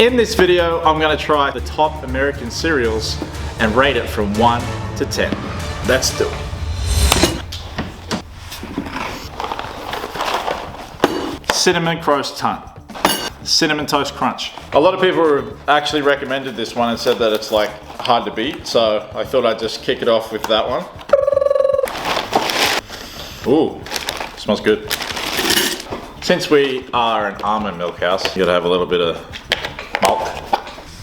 In this video, I'm gonna try the top American cereals and rate it from 1 to 10. Let's do it. Cinnamon Croissant. Cinnamon Toast Crunch. A lot of people have actually recommended this one and said that it's like hard to beat, so I thought I'd just kick it off with that one. Ooh, smells good. Since we are an almond milk house, you gotta have a little bit of milk.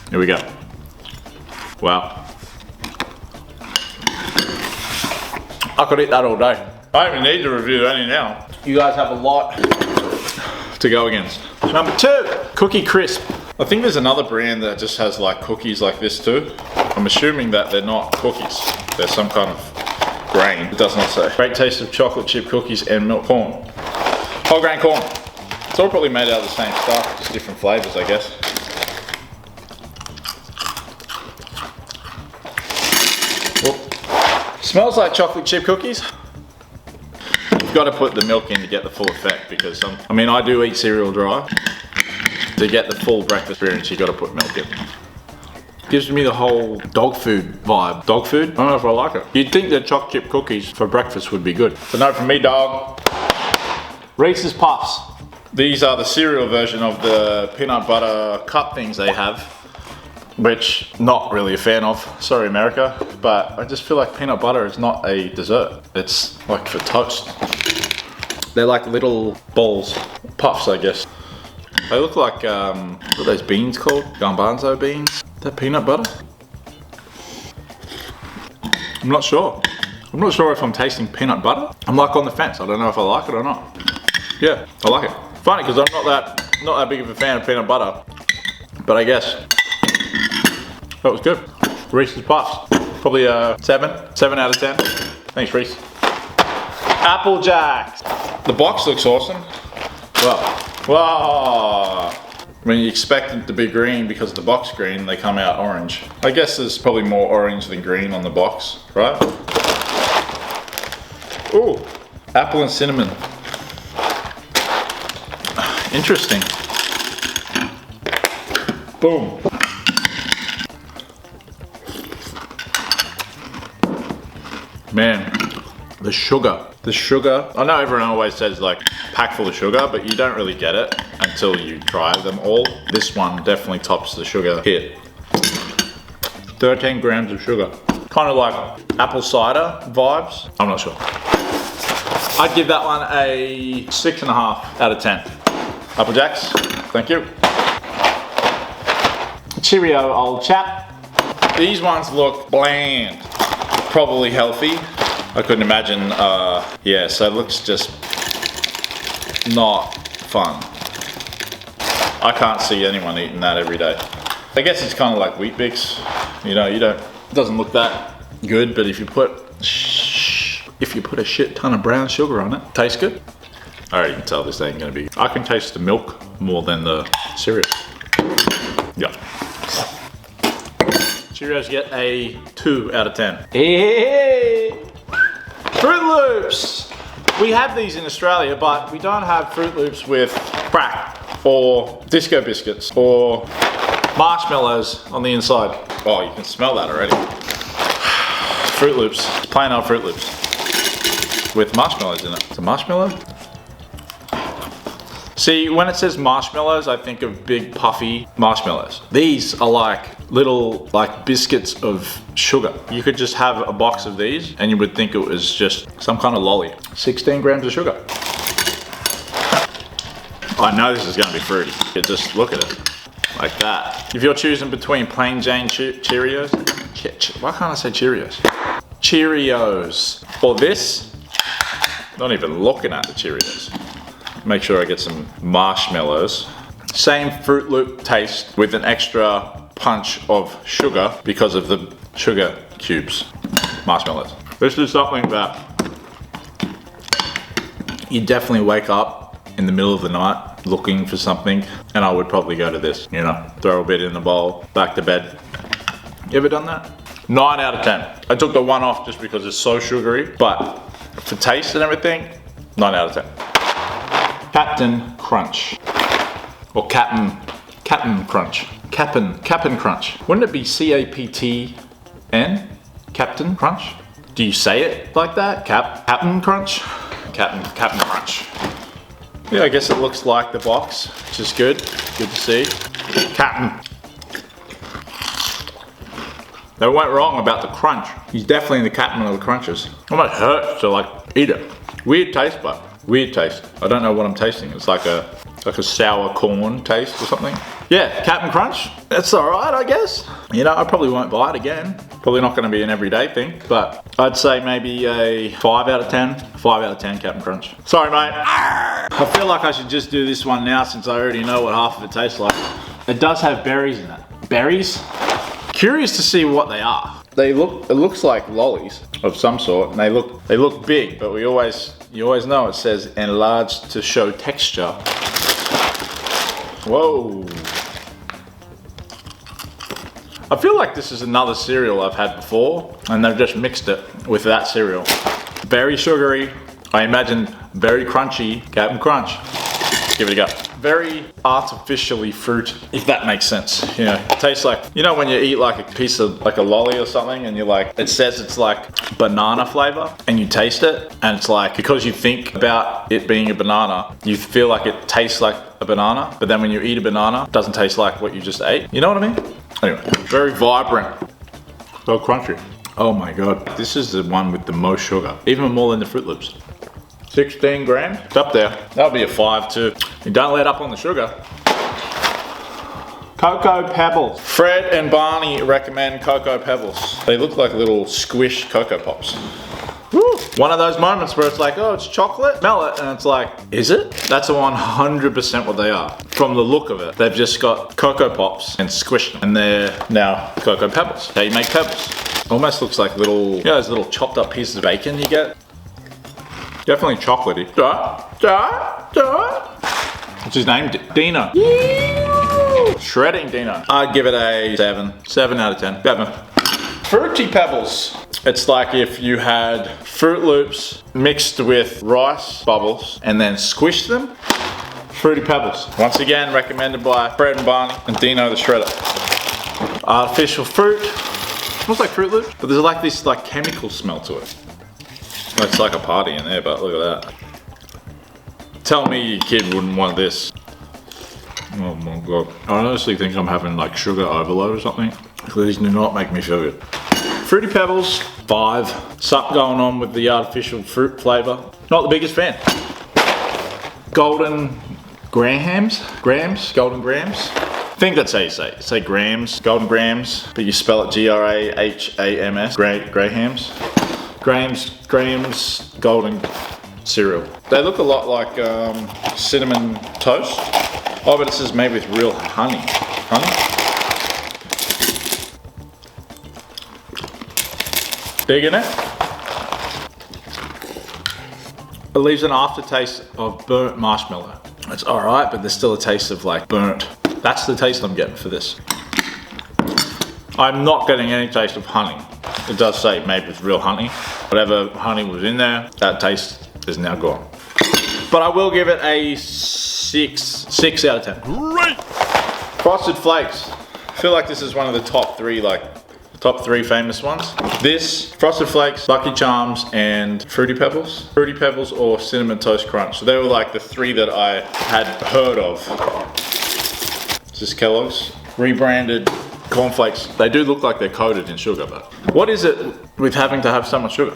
Here we go. Wow. I could eat that all day. I don't even need to review any now. You guys have a lot to go against. Number 2, Cookie Crisp. I think there's another brand that just has like cookies like this too. I'm assuming that they're not cookies. They're some kind of grain. It does not say. Great taste of chocolate chip cookies and milk corn. Whole grain corn. It's all probably made out of the same stuff, just different flavors, I guess. Whoop. Smells like chocolate chip cookies. You've got to put the milk in to get the full effect because I mean, I do eat cereal dry. To get the full breakfast experience, you've got to put milk in. Gives me the whole dog food vibe. Dog food? I don't know if I like it. You'd think that chocolate chip cookies for breakfast would be good. But no, from me, dog. Reese's Puffs. These are the cereal version of the peanut butter cup things they have, which not really a fan of. Sorry, America, but I just feel like peanut butter is not a dessert. It's like for toast. They're like little balls, puffs, I guess. They look like, what are those beans called? Garbanzo beans? Is that peanut butter? I'm not sure. I'm not sure if I'm tasting peanut butter. I'm like on the fence. I don't know if I like it or not. Yeah, I like it. Funny because I'm not that big of a fan of peanut butter, but I guess that was good. Reese's Puffs, probably a 7 out of 10. Thanks, Reese. Apple Jacks. The box looks awesome. Wow. When you expect it to be green because the box green, they come out orange. I guess there's probably more orange than green on the box, right? Ooh, apple and cinnamon. Interesting. Boom. Man, the sugar. I know everyone always says like pack full of sugar, but you don't really get it until you try them all. This one definitely tops the sugar hit. 13 grams of sugar. Kind of like apple cider vibes. I'm not sure. I'd give that one a 6.5 out of 10. Apple Jacks, thank you. Cheerio, old chap. These ones look bland. Probably healthy. I couldn't imagine, yeah, so it looks just not fun. I can't see anyone eating that every day. I guess it's kind of like Wheat Bix. You know, it doesn't look that good, but if you put a shit ton of brown sugar on it, tastes good. I already can tell this ain't gonna be. I can taste the milk more than the cereal. Yeah. Cheerios get a 2 out of 10. Hey! Fruit Loops! We have these in Australia, but we don't have Fruit Loops with crack or disco biscuits or marshmallows on the inside. Oh, you can smell that already. Fruit Loops, plain old Fruit Loops with marshmallows in it. It's a marshmallow? See, when it says marshmallows, I think of big puffy marshmallows. These are like little biscuits of sugar. You could just have a box of these and you would think it was just some kind of lolly. 16 grams of sugar. I know this is gonna be fruity. You just look at it, like that. If you're choosing between plain Jane Cheerios, why can't I say Cheerios? Cheerios, or this, not even looking at the Cheerios. Make sure I get some marshmallows. Same Fruit Loop taste with an extra punch of sugar because of the sugar cubes. Marshmallows. This is something that you definitely wake up in the middle of the night looking for something, and I would probably go to this, you know, throw a bit in the bowl, back to bed. You ever done that? 9 out of 10. I took the 1 off just because it's so sugary, but for taste and everything, 9 out of 10. Captain Crunch. Or Captain Cap'n Crunch. Cap'n Crunch. Wouldn't it be C-A-P-T-N? Captain Crunch? Do you say it like that? Cap'n Crunch? Cap'n Crunch. Yeah, I guess it looks like the box, which is good. Good to see. Captain. They went wrong about the crunch. He's definitely the captain of the crunches. Almost hurts to like eat it. Weird taste, but weird taste. I don't know what I'm tasting. It's like a sour corn taste or something. Yeah, Cap'n Crunch. It's alright, I guess. You know, I probably won't buy it again. Probably not going to be an everyday thing, but I'd say maybe a 5 out of 10. 5 out of 10 Cap'n Crunch. Sorry, mate. I feel like I should just do this one now since I already know what half of it tastes like. It does have berries in it. Berries? Curious to see what they are. It looks like lollies of some sort, and they look big, but you always know it says enlarged to show texture. Whoa. I feel like this is another cereal I've had before, and they've just mixed it with that cereal. Very sugary. I imagine very crunchy Cap'n Crunch. Give it a go. Very artificially fruit, if that makes sense. You know, it tastes like, you know when you eat like a piece of, like a lolly or something, and you're like, it says it's like banana flavor, and you taste it, and it's like, because you think about it being a banana, you feel like it tastes like a banana, but then when you eat a banana, it doesn't taste like what you just ate. You know what I mean? Anyway, very vibrant. So crunchy. Oh my God. This is the one with the most sugar, even more than the Fruit Loops. 16 grams, it's up there. That'll be a 5 too. You don't let up on the sugar. Cocoa Pebbles. Fred and Barney recommend Cocoa Pebbles. They look like little squish Cocoa Pops. Woo. One of those moments where it's like, oh, it's chocolate. Smell it, and it's like, is it? That's 100% what they are. From the look of it, they've just got Cocoa Pops and squished them, and they're now Cocoa Pebbles. How you make pebbles. Almost looks like little, you know, those little chopped up pieces of bacon you get. Definitely chocolatey. What's his name? Dino. Shredding Dino. I'd give it a 7. 7 out of 10. Batman. Fruity Pebbles. It's like if you had Fruit Loops mixed with rice bubbles and then squished them. Fruity Pebbles. Once again, recommended by Fred and Barney and Dino the Shredder. Artificial fruit. Smells like Fruit Loops, but there's like this like chemical smell to it. It's like a party in there, but look at that. Tell me your kid wouldn't want this. Oh my God. I honestly think I'm having like sugar overload or something. Please do not make me feel good. Fruity Pebbles, 5. Something going on with the artificial fruit flavor. Not the biggest fan. Golden Grahams? Golden Grams? I think that's how you say it. Say grams, Golden Grams, but you spell it G-R-A-H-A-M-S. Grahams. Grahams Golden cereal. They look a lot like cinnamon toast. Oh, but it says made with real honey. Honey? Digging it? It leaves an aftertaste of burnt marshmallow. It's alright, but there's still a taste of like burnt. That's the taste I'm getting for this. I'm not getting any taste of honey. It does say made with real honey. Whatever honey was in there, that taste is now gone. But I will give it a 6 out of 10. Great! Frosted Flakes. I feel like this is one of the top 3 famous ones. This, Frosted Flakes, Lucky Charms, and Fruity Pebbles. Fruity Pebbles or Cinnamon Toast Crunch. So they were like the 3 that I had heard of. This is Kellogg's. Rebranded cornflakes. They do look like they're coated in sugar, but what is it with having to have so much sugar?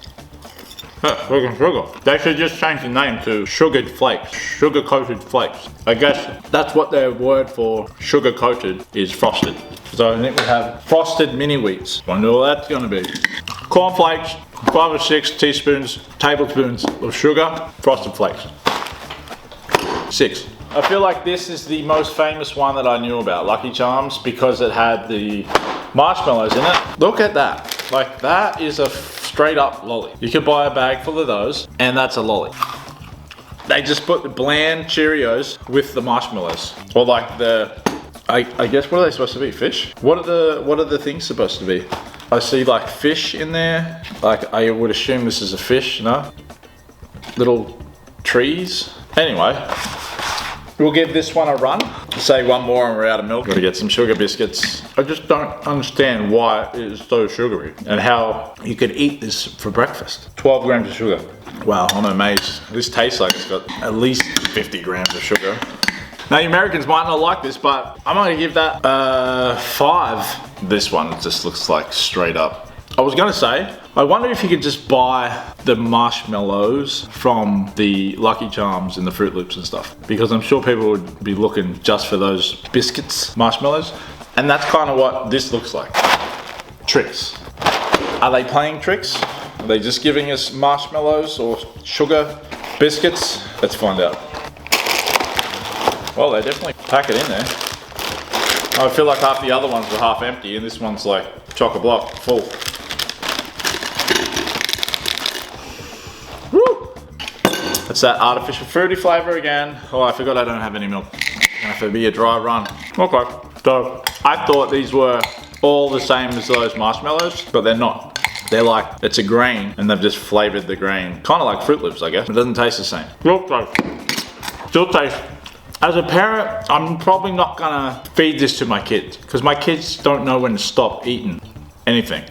Sugar. They should just change the name to sugared flakes. Sugar-coated flakes. I guess that's what their word for sugar-coated is, frosted. So I think we have frosted mini wheats. Wonder what that's gonna be. Cornflakes, 5 or 6 tablespoons of sugar, frosted flakes. 6. I feel like this is the most famous one that I knew about, Lucky Charms, because it had the marshmallows in it. Look at that. Like, that is a straight up lolly. You could buy a bag full of those, and that's a lolly. They just put the bland Cheerios with the marshmallows. Or like the, I guess, what are they supposed to be? Fish? What are the things supposed to be? I see like fish in there. Like, I would assume this is a fish, no? Little trees. Anyway. We'll give this one a run. Say one more and we're out of milk. Gotta get some sugar biscuits. I just don't understand why it is so sugary and how you could eat this for breakfast. 12 grams of sugar. Wow, I'm amazed. This tastes like it's got at least 50 grams of sugar. Now, you Americans might not like this, but I'm gonna give that 5. This one just looks like straight up. I was gonna say, I wonder if you could just buy the marshmallows from the Lucky Charms and the Fruit Loops and stuff, because I'm sure people would be looking just for those biscuits, marshmallows, and that's kind of what this looks like. Tricks. Are they playing tricks? Are they just giving us marshmallows or sugar biscuits? Let's find out. Well, they definitely pack it in there. I feel like half the other ones were half empty and this one's like chock-a-block full. Woo! It's that artificial fruity flavour again. Oh, I forgot I don't have any milk. It's gonna have to be a dry run. Okay, so I thought these were all the same as those marshmallows, but they're not. They're like, it's a grain and they've just flavoured the grain. Kind of like Fruit Loops, I guess. It doesn't taste the same. Still tastes. As a parent, I'm probably not gonna feed this to my kids because my kids don't know when to stop eating anything.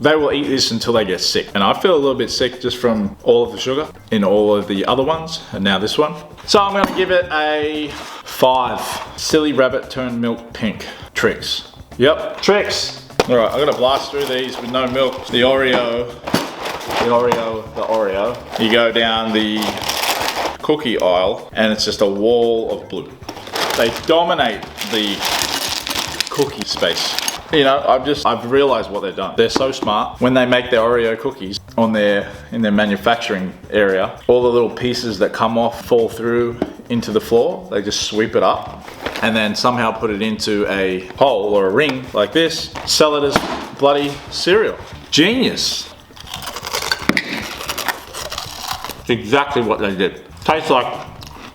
They will eat this until they get sick. And I feel a little bit sick just from all of the sugar in all of the other ones and now this one. So I'm gonna give it a 5. Silly rabbit turned milk pink. Tricks. Yep, tricks. All right, I'm gonna blast through these with no milk. The Oreo. You go down the cookie aisle and it's just a wall of blue. They dominate the cookie space. You know, I've realized what they've done. They're so smart. When they make their Oreo cookies in their manufacturing area, all the little pieces that come off fall through into the floor. They just sweep it up and then somehow put it into a hole or a ring like this. Sell it as bloody cereal. Genius. It's exactly what they did. Tastes like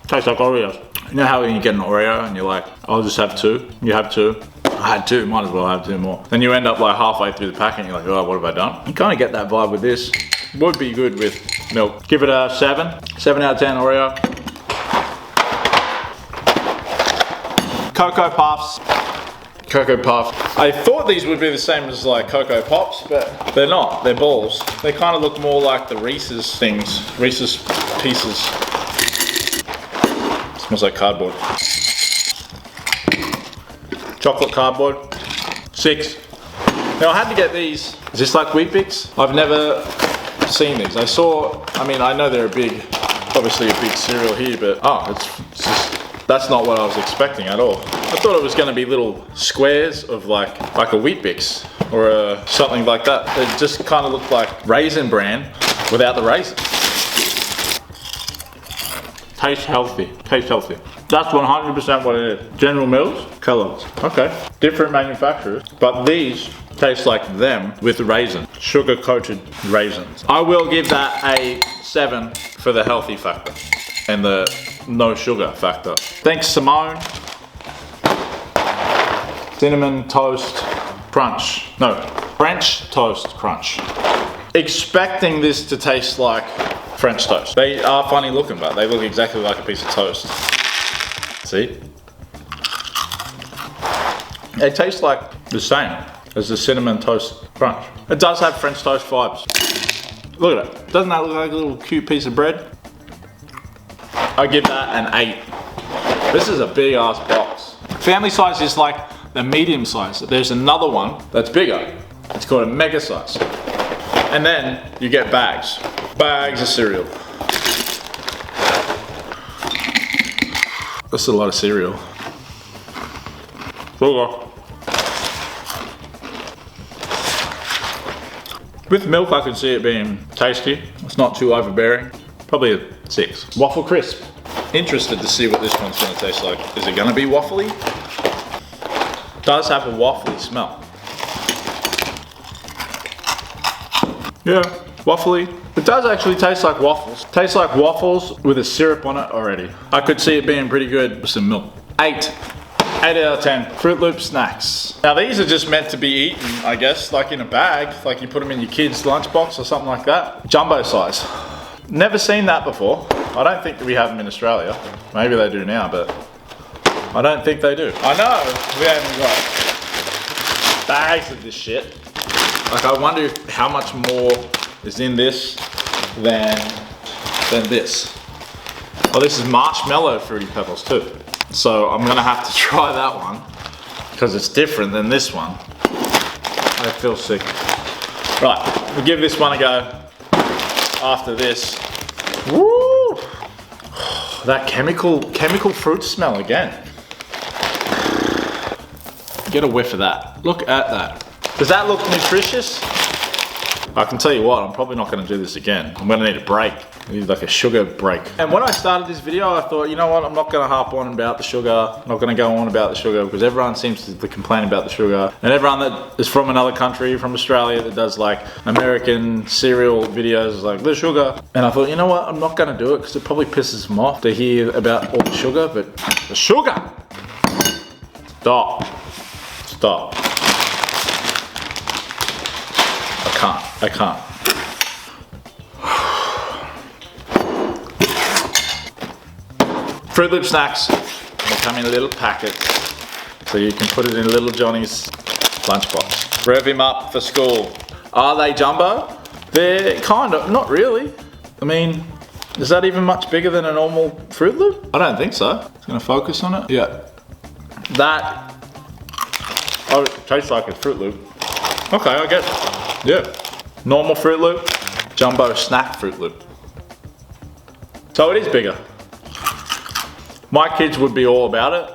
Oreos. You know how when you get an Oreo and you're like, I'll just have 2. You have 2. I had 2, might as well have 2 more. Then you end up like halfway through the pack and you're like, oh, what have I done? You kind of get that vibe with this. Would be good with milk. Give it a 7. 7 out of 10 Oreo. Cocoa Puffs. Cocoa Puff. I thought these would be the same as like Cocoa Pops, but they're not. They're balls. They kind of look more like the Reese's things. Reese's Pieces. Smells like cardboard. Chocolate cardboard. 6. Now I had to get these. Is this like Weet-Bix? I've never seen these. I know they're obviously a big cereal here, but it's just, that's not what I was expecting at all. I thought it was going to be little squares of like a Weet-Bix or something like that. It just kind of looked like Raisin Bran without the raisins. Tastes healthy. That's 100% what it is. General Mills, Kellogg's. Okay. Different manufacturers, but these taste like them with raisin, sugar-coated raisins. I will give that a 7 for the healthy factor and the no sugar factor. Thanks, Simone. Cinnamon Toast Crunch. No, French Toast Crunch. Expecting this to taste like French toast. They are funny looking, but they look exactly like a piece of toast. See? They taste like the same as the Cinnamon Toast Crunch. It does have French toast vibes. Look at it. Doesn't that look like a little cute piece of bread? I give that an 8. This is a big ass box. Family size is like the medium size. There's another one that's bigger. It's called a mega size. And then you get bags. Bags of cereal. That's a lot of cereal. With milk, I can see it being tasty. It's not too overbearing. Probably a 6. Waffle Crisp. Interested to see what this one's going to taste like. Is it going to be waffly? Does have a waffly smell. Yeah, waffly. It does actually taste like waffles. Tastes like waffles with a syrup on it already. I could see it being pretty good with some milk. 8. 8 out of 10. Fruit Loop snacks. Now these are just meant to be eaten, I guess, like in a bag. Like you put them in your kid's lunchbox or something like that. Jumbo size. Never seen that before. I don't think that we have them in Australia. Maybe they do now, but I don't think they do. I know we haven't got bags of this shit. Like, I wonder how much more is in this than this. Oh, this is marshmallow Fruity Pebbles too. So I'm gonna have to try that one because it's different than this one. I feel sick. Right, we'll give this one a go after this. Woo! That chemical fruit smell again. Get a whiff of that. Look at that. Does that look nutritious? I can tell you what, I'm probably not gonna do this again. I'm gonna need a break. I need like a sugar break. And when I started this video, I thought, you know what, I'm not gonna harp on about the sugar. I'm not gonna go on about the sugar because everyone seems to complain about the sugar. And everyone that is from another country, from Australia, that does like American cereal videos is like, the sugar. And I thought, you know what, I'm not gonna do it because it probably pisses them off to hear about all the sugar, but the sugar! Stop. Stop. I can't. Fruit Loop snacks, they come in little packets, so you can put it in little Johnny's lunchbox. Rev him up for school. Are they jumbo? They're kind of, not really. I mean, is that even much bigger than a normal Fruit Loop? I don't think so. It's gonna focus on it. Yeah. That, oh, it tastes like a Fruit Loop. Okay, I get it. Yeah. Normal Fruit Loop, jumbo snack Fruit Loop. So it is bigger. My kids would be all about it,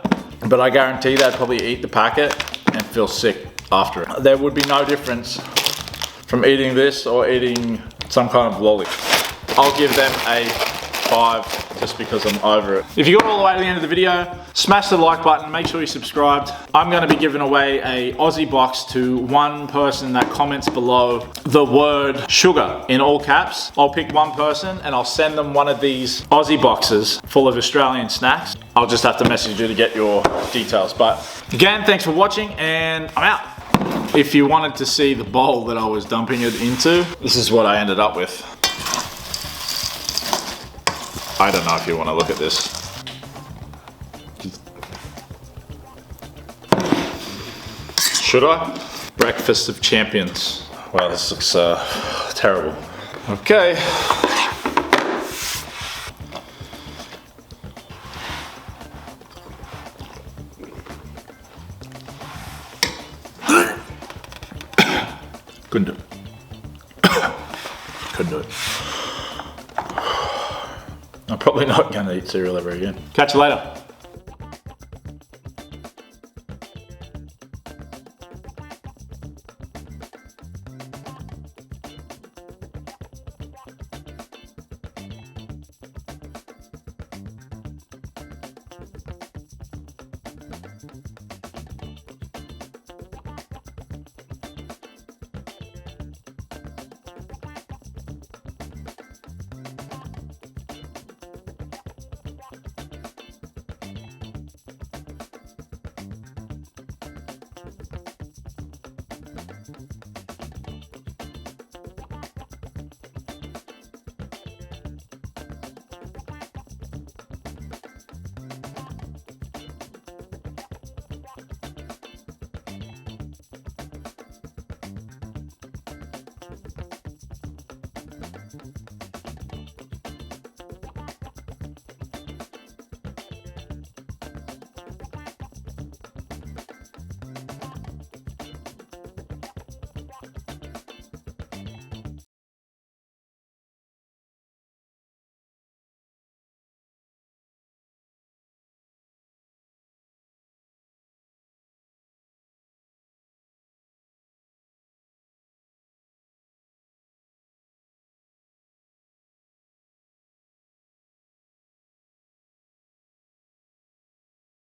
but I guarantee they'd probably eat the packet and feel sick after it. There would be no difference from eating this or eating some kind of lolly. I'll give them a 5 just because I'm over it. If you got all the way to the end of the video, smash the like button, make sure you're subscribed. I'm gonna be giving away a Aussie box to one person that comments below the word sugar in all caps. I'll pick one person and I'll send them one of these Aussie boxes full of Australian snacks. I'll just have to message you to get your details. But again, thanks for watching and I'm out. If you wanted to see the bowl that I was dumping it into, this is what I ended up with. I don't know if you want to look at this. Should I? Breakfast of Champions. Wow, this looks terrible. Okay. Couldn't do it. Couldn't do it. I'm probably not gonna eat cereal ever again. Catch you later.